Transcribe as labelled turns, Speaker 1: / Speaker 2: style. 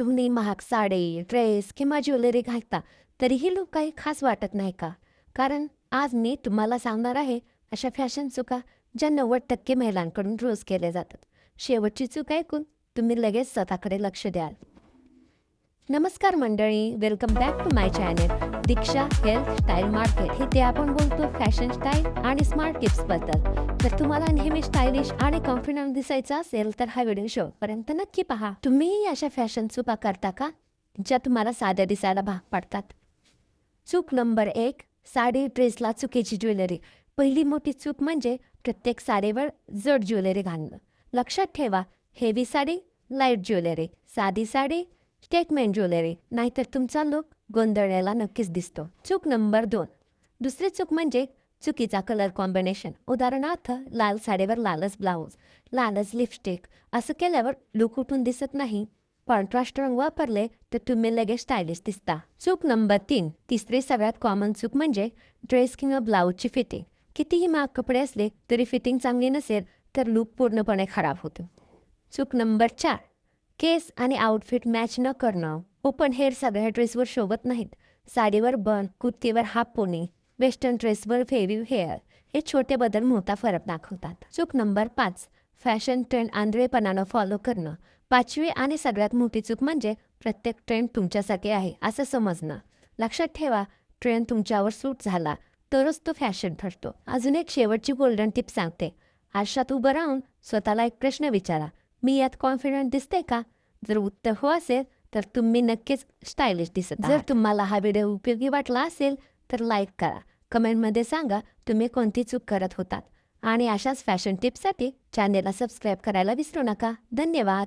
Speaker 1: तुम्ही महाग साडी, ड्रेस किंवा ज्वेलरी घालता, तरीही लूक काही खास वाटत नाही का? कारण आज मी तुम्हाला सांगणार आहे अशा फॅशन चुका ज्या 90% महिलांकडून रोज केल्या जातात. शेवटची चूक ऐकून तुम्ही लगेच स्वतःकडे लक्ष द्याल. नमस्कार मंडळी, welcome back to my channel Diksha health style market. इथे आपण बोलतो फॅशन स्टाईल आणि स्मार्ट टिप्सबद्दल. जर तुम्हाला नेहमी स्टायलिश आणि कॉन्फिडंट दिसायचं असेल तर हा व्हिडिओ शेवटपर्यंत नक्की पहा. तुम्हीही अशा फॅशन चुका करता का ज्या तुम्हाला साध्या दिसायला भाग पाडतात? चूक नंबर 1, साडी ड्रेसला चुकीची ज्वेलरी. पहिली मोठी चूक म्हणजे प्रत्येक साडीवर जड ज्वेलरी घालणं. लक्षात ठेवा, हेवी साडी लाईट ज्वेलरी, साधी साडी स्टेटमेंट ज्वेलरी, नाहीतर तुमचा लुक गोंधळलेला नक्कीच दिसतो. चूक नंबर 2, दुसरी चूक म्हणजे चुकीचा कलर कॉम्बिनेशन. उदाहरणार्थ, लाल साडीवर लालच ब्लाऊज, लालच लिपस्टिक. असं केल्यावर लुक उठून दिसत नाही. कॉन्ट्रास्ट रंग वापरले तर तुम्ही लगेच स्टायलिश दिसता. चूक नंबर 3, तिसरी सगळ्यात कॉमन चूक म्हणजे ड्रेस किंवा ब्लाऊजची फिटिंग. कितीही महाग कपडे असले तरी फिटिंग चांगली नसेल तर लुक पूर्णपणे खराब होतो. चूक नंबर 4, केस आणि आउटफिट मॅच न करणं. ओपन हेअर सगळ्या ड्रेसवर शोभत नाहीत. साडीवर बन, कुर्तीवर हाफ पोनी, वेस्टर्न ड्रेसवर फेव्हिव हेअर हे छोटे बदल मोठा फरक दाखवतात. चूक नंबर 5, फॅशन ट्रेंड आंधळेपणानं फॉलो करणं. 5वी आणि सगळ्यात मोठी चूक म्हणजे प्रत्येक ट्रेंड तुमच्यासाठी आहे असं समजणं. लक्षात ठेवा, ट्रेंड तुमच्यावर सूट झाला तरच तो फॅशन ठरतो. अजून एक शेवटची गोल्डन टिप सांगते. आरशात उभं राहून स्वतःला एक प्रश्न विचारा, मी यात कॉन्फिडंट दिसते का? जर उत्तर हो असेल तर तुम्ही नक्कीच स्टायलिश दिसत आहात. जर तुम्हाला हा व्हिडिओ उपयोगी वाटला असेल तर लाईक करा. कमेंटमध्ये सांगा तुम्ही कोणती चूक करत होतात. आणि अशाच फॅशन टिप्ससाठी चॅनेलला सबस्क्राईब करायला विसरू नका. धन्यवाद.